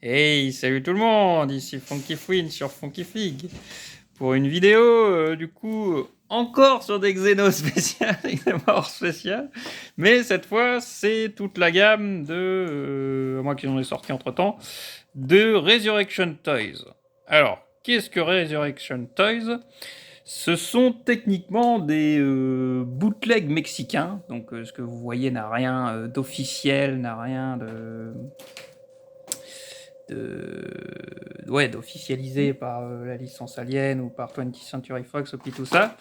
Hey, salut tout le monde, ici Funky Fwin sur Funky Fig pour une vidéo encore sur des Xenos spéciales, Xenomorph spécial, mais cette fois c'est toute la gamme à moins qu'ils en aient sorti entre temps, de Resurrection Toys. Alors, qu'est-ce que Resurrection Toys? Ce sont techniquement des bootlegs mexicains, donc ce que vous voyez n'a rien d'officiel, n'a rien d'officialisé par la licence Alien ou par 20th Century Fox ou puis tout ça.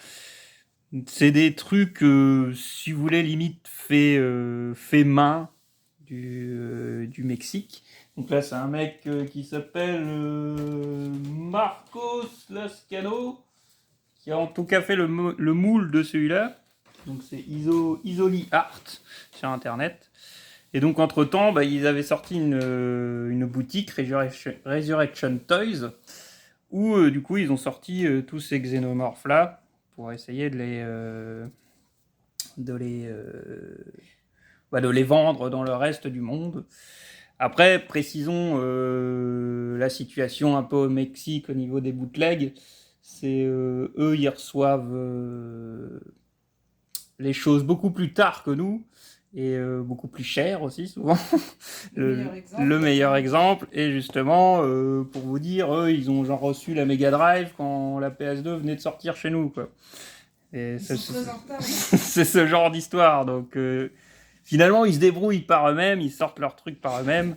C'est des trucs, si vous voulez, limite fait main du Mexique. Donc là, c'est un mec qui s'appelle Marcos Lascano, qui a en tout cas fait le moule de celui-là. Donc c'est Isoli Art sur Internet. Et donc, entre-temps, ils avaient sorti une boutique, Resurrection Toys, où, du coup, ils ont sorti tous ces xénomorphes-là pour essayer de les vendre dans le reste du monde. Après, précisons la situation un peu au Mexique au niveau des bootlegs. C'est eux, ils reçoivent les choses beaucoup plus tard que nous et beaucoup plus cher aussi souvent. Le meilleur exemple. Et justement, pour vous dire, eux, ils ont genre reçu la Mega Drive quand la PS2 venait de sortir chez nous, quoi. Et c'est ce genre d'histoire. Donc finalement, ils se débrouillent par eux-mêmes, ils sortent leurs trucs par eux-mêmes.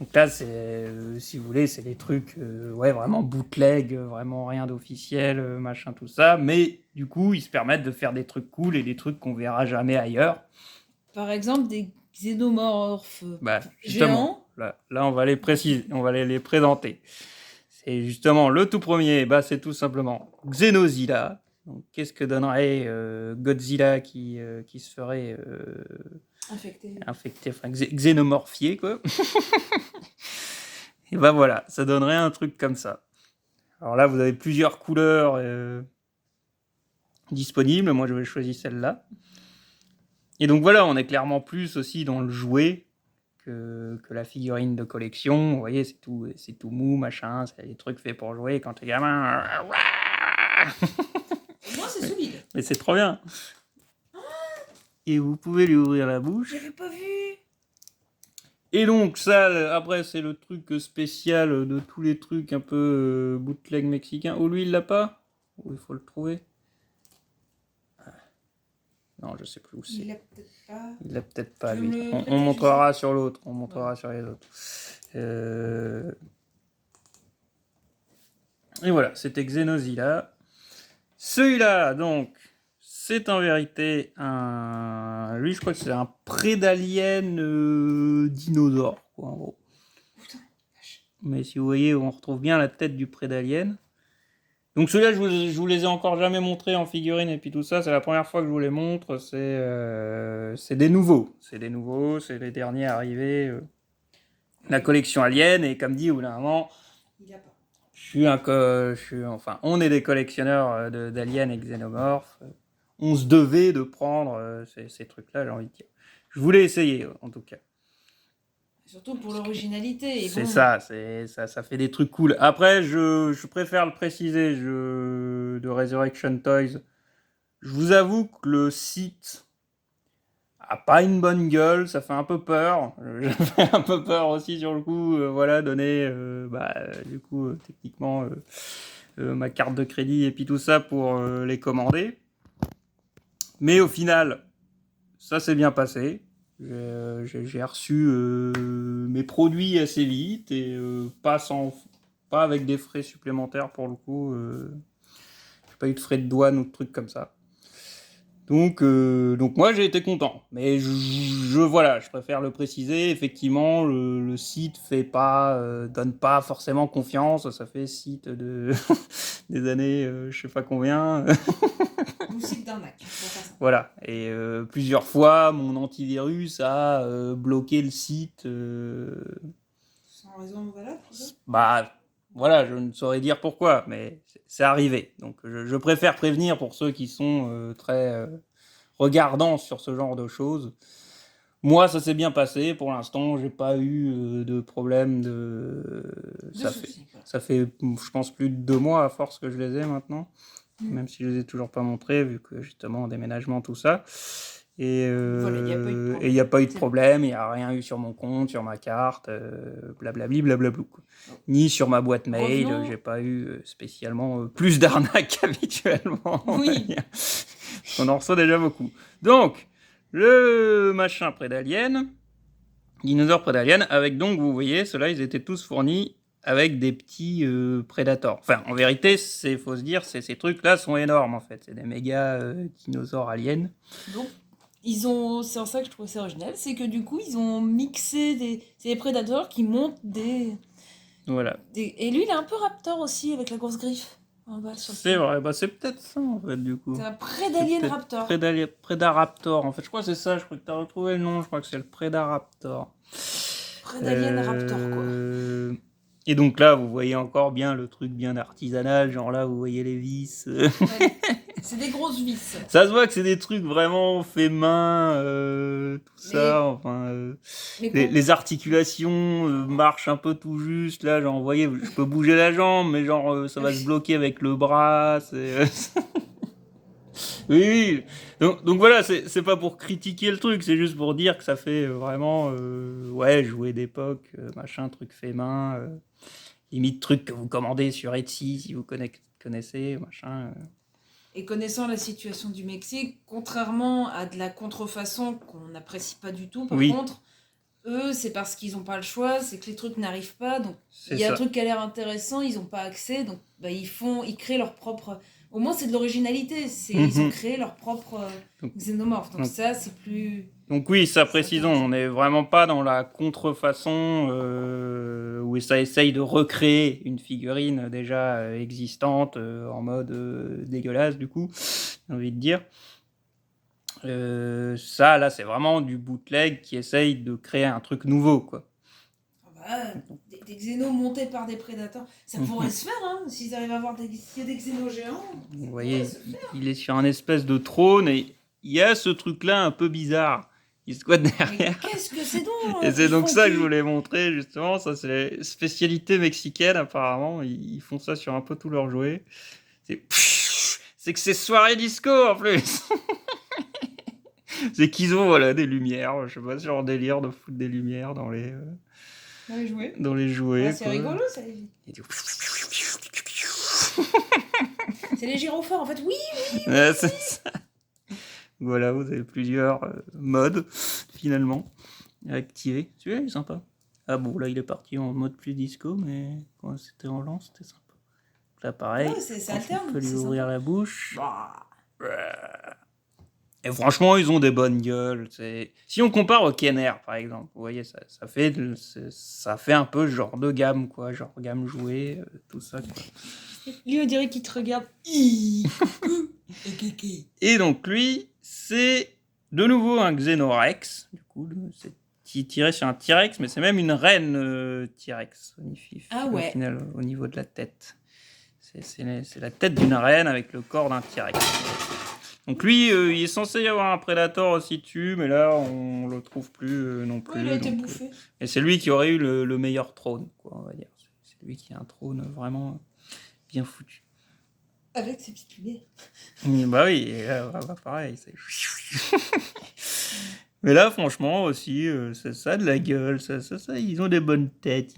Donc là, c'est, si vous voulez, c'est des trucs, ouais, vraiment bootleg, vraiment rien d'officiel, machin, tout ça. Mais du coup, ils se permettent de faire des trucs cool et des trucs qu'on verra jamais ailleurs. Par exemple, des xénomorphes Justement, géants. là, on va les préciser, on va les présenter. C'est justement le tout premier, c'est tout simplement Xenozilla. Donc, qu'est-ce que donnerait Godzilla qui se ferait infecté, enfin xénomorphié, quoi. Et voilà, ça donnerait un truc comme ça. Alors là, vous avez plusieurs couleurs disponibles. Moi, je vais choisir celle-là. Et donc voilà, on est clairement plus aussi dans le jouet que la figurine de collection. Vous voyez, c'est tout mou, machin. C'est des trucs faits pour jouer quand t'es gamin. Moi, c'est solide. Mais c'est trop bien. Et vous pouvez lui ouvrir la bouche. J'avais pas vu. Et donc ça, après, c'est le truc spécial de tous les trucs un peu bootleg mexicain. Oh, lui, il l'a pas? Ou il faut le trouver? Non, je sais plus où c'est. Il l'a peut-être pas. Il l'a peut-être pas, Tu lui. veux me le On prêter, montrera sur l'autre. On montrera Ouais. sur les autres. Et voilà, c'était Xenozilla. Celui-là, donc, c'est en vérité un... Lui, je crois que c'est un prédalien dinosaure, quoi, en gros. Putain, vache. Mais si vous voyez, on retrouve bien la tête du prédalien. Donc celui-là, je vous les ai encore jamais montrés en figurine et puis tout ça. C'est la première fois que je vous les montre. C'est des nouveaux. C'est des nouveaux, c'est les derniers arrivés. La collection Alien. Et comme dit, au bout d'un moment, Il a pas. enfin, on est des collectionneurs d'aliens et xénomorphes. On se devait de prendre ces trucs-là, j'ai envie de dire. Je voulais essayer, en tout cas. Surtout pour l'originalité. C'est bon... ça, ça fait des trucs cool. Après, je préfère le préciser, de Resurrection Toys. Je vous avoue que le site a pas une bonne gueule, ça fait un peu peur. Ça fait un peu peur aussi sur le coup, voilà, donner, du coup, techniquement, ma carte de crédit et puis tout ça pour les commander. Mais au final, ça s'est bien passé. J'ai reçu mes produits assez vite et pas avec des frais supplémentaires pour le coup. J'ai pas eu de frais de douane ou de trucs comme ça. Donc moi j'ai été content. Mais voilà, je préfère le préciser. Effectivement, le site donne pas forcément confiance. Ça fait site de des années, je sais pas combien. Ou site d'arnaque. Voilà. Et plusieurs fois, mon antivirus a bloqué le site. Sans raison valable. Voilà, je ne saurais dire pourquoi, mais c'est arrivé. Donc je préfère prévenir pour ceux qui sont très regardants sur ce genre de choses. Moi, ça s'est bien passé. Pour l'instant, j'ai pas eu de problème De soucis. Voilà. Ça fait, je pense, plus de 2 mois à force que je les ai maintenant. Même si je les ai toujours pas montrés, vu que justement, déménagement, tout ça. Et Voilà, il n'y a pas eu de il problème. n'y a pas eu de C'est problème, il n'y a rien eu sur mon compte, sur ma carte, blablabli, blablablou, quoi. Ni sur ma boîte mail, Revenons. j'ai pas eu spécialement plus d'arnaques qu'habituellement. On va Oui. dire. On en reçoit déjà beaucoup. Donc, le machin Prédalien, dinosaure Prédalien, avec donc, vous voyez, ceux-là, ils étaient tous fournis avec des petits Predators. Enfin, en vérité, faut se dire, ces trucs-là sont énormes, en fait. C'est des méga dinosaures aliens. Donc, c'est en ça que je trouve ça original, c'est que du coup, ils ont mixé c'est des prédateurs qui montent Voilà. Et lui, il a un peu raptor aussi, avec la grosse griffe en bas sur le C'est pied. vrai, bah c'est peut-être ça, en fait, du coup. C'est un C'est prédalien peut-être raptor. Predaraptor. En fait, je crois que c'est ça, je crois que tu as retrouvé le nom, je crois que c'est le Predaraptor. Prédalien raptor, quoi. Et donc là, vous voyez encore bien le truc bien artisanal, genre là, vous voyez les vis. Ouais. C'est des grosses vis. Ça se voit que c'est des trucs vraiment fait main, tout ça. Mais, Enfin, mais les articulations marchent un peu tout juste. Là, genre, vous voyez, je peux bouger la jambe, mais genre, ça va se bloquer avec le bras. Oui, oui. Donc voilà, c'est pas pour critiquer le truc, c'est juste pour dire que ça fait vraiment, ouais, jouer d'époque, machin, truc fait main, limite truc que vous commandez sur Etsy si vous connaissez, machin. Et connaissant la situation du Mexique, contrairement à de la contrefaçon qu'on n'apprécie pas du tout, par Oui, contre, eux, c'est parce qu'ils n'ont pas le choix, c'est que les trucs n'arrivent pas. Donc, c'est il y a un ça. truc qui a l'air intéressant, ils n'ont pas accès, donc bah, ils créent leur propre. Au moins, c'est de l'originalité. Ils ont Mhm. créé leur propre Donc, xénomorphe. Donc donc- ça, c'est plus. donc oui, ça C'est précisons, intéressant. on n'est vraiment pas dans la contrefaçon où ça essaye de recréer une figurine déjà existante en mode dégueulasse du coup, j'ai envie de dire. Ça, là, c'est vraiment du bootleg qui essaye de créer un truc nouveau, quoi. Ah bah, des xénos montés par des prédateurs, ça pourrait se faire, hein, s'ils arrivent à avoir s'il y a des xénos géants. Vous Ça pourrait voyez, se faire. il est sur un espèce de trône et il y a ce truc-là un peu bizarre qui squatte Mais derrière. qu'est-ce que c'est donc Et c'est Ils donc font ça que je qui? voulais montrer, justement. Ça, c'est la spécialité mexicaine, apparemment. Ils font ça sur un peu tous leurs jouets. C'est c'est que c'est soirée disco, en plus. C'est qu'ils ont, voilà, des lumières. Je sais pas, sur leur délire de foutre des lumières Dans les jouets. dans les Ah, jouets, c'est quoi. rigolo, ça. Et du- C'est les gyrophares, en fait. Oui, Ouais, c'est ça. Voilà, vous avez plusieurs modes, finalement, à activer. Celui-là, il est sympa. Ah bon, là, il est parti en mode plus disco, mais quand c'était en lent, c'était sympa. Là, pareil, ouais, je c'est pense qu'on alterne, peut lui c'est ouvrir sympa. la bouche. Bah, Et franchement, ils ont des bonnes gueules. Si on compare au Kenner, par exemple, vous voyez, ça fait un peu genre de gamme, quoi. Genre gamme jouée, tout ça, quoi. lui, on dirait qu'il te regarde. Hi, coucou, et kéké. Et donc, lui, c'est de nouveau un Xenorex. Du coup, c'est tiré sur un T-Rex, mais c'est même une reine T-Rex, Ah au ouais. final, au niveau de la tête. C'est la tête d'une reine avec le corps d'un T-Rex. Donc lui, il est censé y avoir un Predator aussi dessus, mais là, on le trouve plus non plus. Ouais, il a été donc, bouffé. et c'est lui qui aurait eu le meilleur trône, quoi, on va dire. C'est lui qui a un trône vraiment bien foutu. Avec ses petites lumières. Bah oui, et là, bah, pareil. Mais là, franchement, aussi, ça a de la gueule, ça, ils ont des bonnes têtes.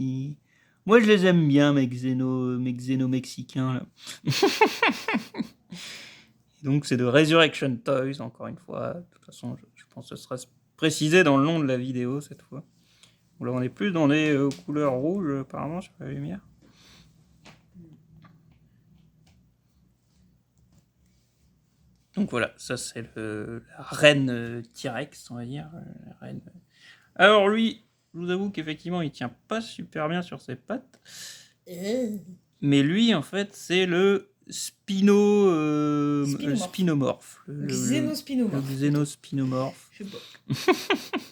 Moi, je les aime bien, mes xénos mexicains, là. Donc c'est de Resurrection Toys, encore une fois. De toute façon, je pense que ce sera précisé dans le nom de la vidéo cette fois. Là, on est plus dans les couleurs rouges, apparemment, sur la lumière. Donc voilà, ça c'est la reine T-Rex, on va dire. La reine. Alors lui, je vous avoue qu'effectivement, il tient pas super bien sur ses pattes. Mais lui, en fait, c'est le spinomorphe. Le Xénospinomorphe. xénospinomorphe. Je sais pas.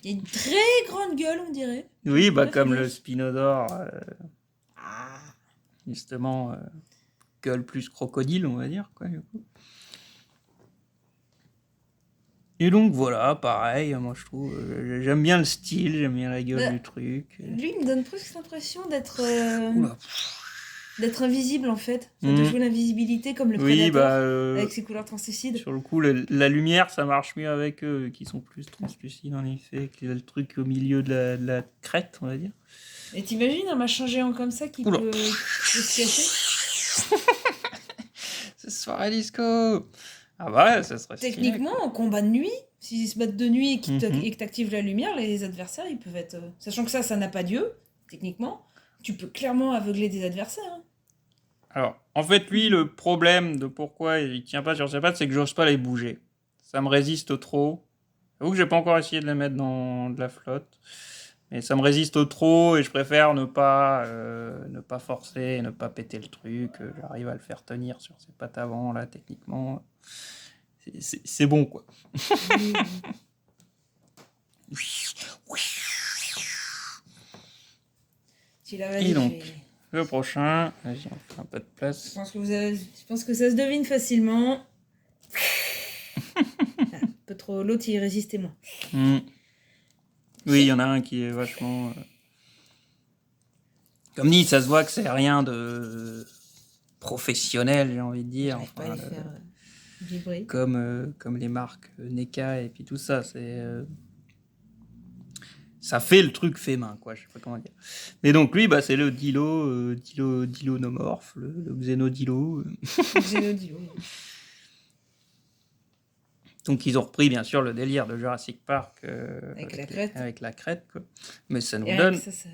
Il y a une très grande gueule, on dirait. Oui, bah Pas comme fait le gaffe. spinodore, Ah. justement, gueule plus crocodile, on va dire, quoi, du coup. Et donc voilà, pareil, moi je trouve, j'aime bien le style, j'aime bien la gueule Bah, du truc. Lui, il me donne presque l'impression Oula. d'être invisible en fait. Enfin, de Hmm. jouer l'invisibilité comme le Oui, Predator bah, avec ses couleurs translucides. sur le coup, la lumière, ça marche mieux avec eux, qui sont plus translucides en effet, qu'il y a le truc au milieu de la crête, on va dire. Et t'imagines un machin géant comme ça qui Oula. peut se cacher? C'est soirée disco. Ah bah ouais, ça serait stylé, Techniquement, quoi. en combat de nuit, s'ils se battent de nuit et Mhm. que t'actives la lumière, les adversaires, ils peuvent être... Sachant que ça n'a pas Dieu, techniquement, tu peux clairement aveugler des adversaires. Hein. Alors, en fait, lui, le problème de pourquoi il tient pas sur ses pattes, c'est que j'ose pas les bouger. Ça me résiste trop. J'avoue que j'ai pas encore essayé de les mettre dans de la flotte. Mais ça me résiste trop et je préfère ne pas forcer, ne pas péter le truc. J'arrive à le faire tenir sur ses pattes avant, là, techniquement. C'est bon, quoi. Tu l'as Et dit, donc, le prochain, vas-y, on fait un peu de je place. pense que ça se devine facilement. Un peu trop, l'autre il résistait moins. Oui, il y en a un qui est vachement... Comme dit, ça se voit que c'est rien de professionnel, j'ai envie de dire. J'arrive pas à les faire vibrer. Comme les marques NECA et puis tout ça. Ça fait le truc fait main, quoi. Je sais pas comment dire. Mais donc lui, bah, c'est le Dilonomorph, le Xenodilo. Xenodio. Donc ils ont repris bien sûr le délire de Jurassic Park Avec la crête. avec la crête, quoi. Mais ça nous Et donne... ça...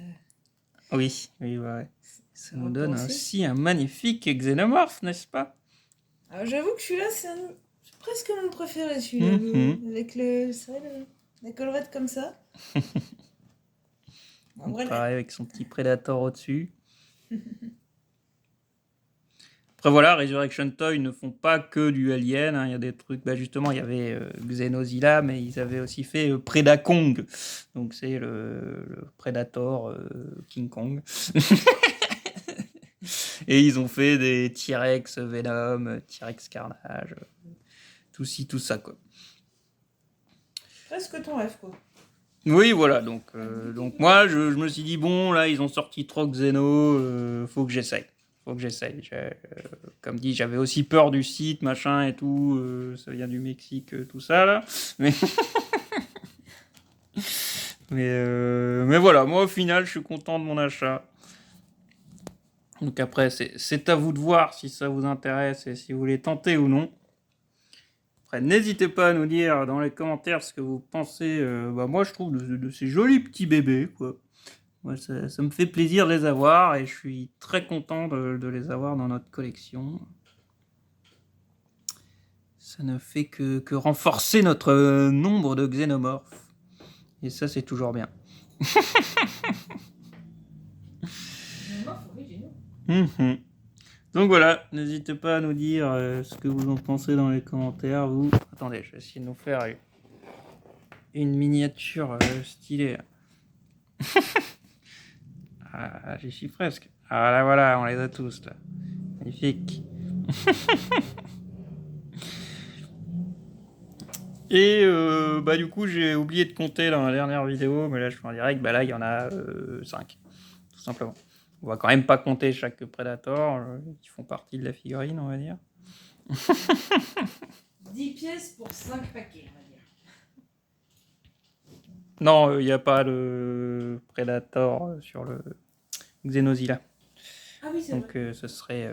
Oui, ouais. Ça nous On donne pensait. aussi un magnifique Xenomorph, n'est-ce pas? Alors j'avoue que celui-là, c'est presque mon préféré, celui-là. Avec la collerette comme ça. En vrai, Pareil, avec son petit Predator au-dessus. Après voilà, Resurrection Toy ne font pas que du Alien, hein. Il y a des trucs, bah justement il y avait Xenosilla, mais ils avaient aussi fait Predakong, donc c'est le Predator King Kong. Et ils ont fait des T-Rex Venom, T-Rex Carnage, tout ci, tout ça, quoi. presque ton rêve, quoi. Oui, voilà, donc moi je me suis dit, bon, là ils ont sorti trop Xeno, faut que j'essaye. Comme dit, j'avais aussi peur du site, machin et tout, ça vient du Mexique, tout ça là. Mais, mais voilà, moi au final je suis content de mon achat. Donc après, c'est à vous de voir si ça vous intéresse et si vous voulez tenter ou non. Après, n'hésitez pas à nous dire dans les commentaires ce que vous pensez. Bah moi je trouve de ces jolis petits bébés, quoi. Ouais, ça me fait plaisir de les avoir et je suis très content de les avoir dans notre collection. Ça ne fait que renforcer notre nombre de xénomorphes. Et ça, c'est toujours bien. Mhm. Donc voilà, n'hésitez pas à nous dire ce que vous en pensez dans les commentaires. Vous... Attendez, je vais essayer de nous faire une miniature stylée. Ah, j'y suis presque. Ah là voilà, on les a tous là. Magnifique. Et bah du coup j'ai oublié de compter dans la dernière vidéo, mais là je suis en direct, bah là il y en a 5, tout simplement. On va quand même pas compter chaque Predator, qui font partie de la figurine, on va dire. 10 pièces pour 5 paquets, on va dire. Non, il n'y a pas le Predator sur le Xenosilla. Ah oui, c'est Donc vrai. ce serait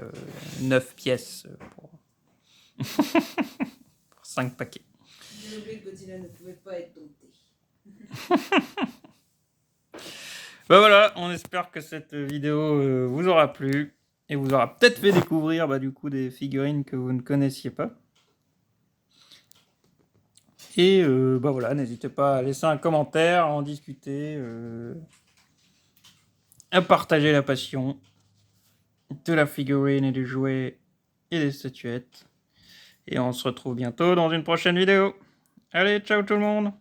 9 pièces pour 5 paquets. J'ai oublié que Godzilla ne pouvait pas être dompté. Bah voilà, on espère que cette vidéo vous aura plu et vous aura peut-être fait découvrir bah, du coup des figurines que vous ne connaissiez pas. Et bah voilà, n'hésitez pas à laisser un commentaire, à en discuter, à partager la passion de la figurine et du jouet et des statuettes. Et on se retrouve bientôt dans une prochaine vidéo. Allez, ciao tout le monde!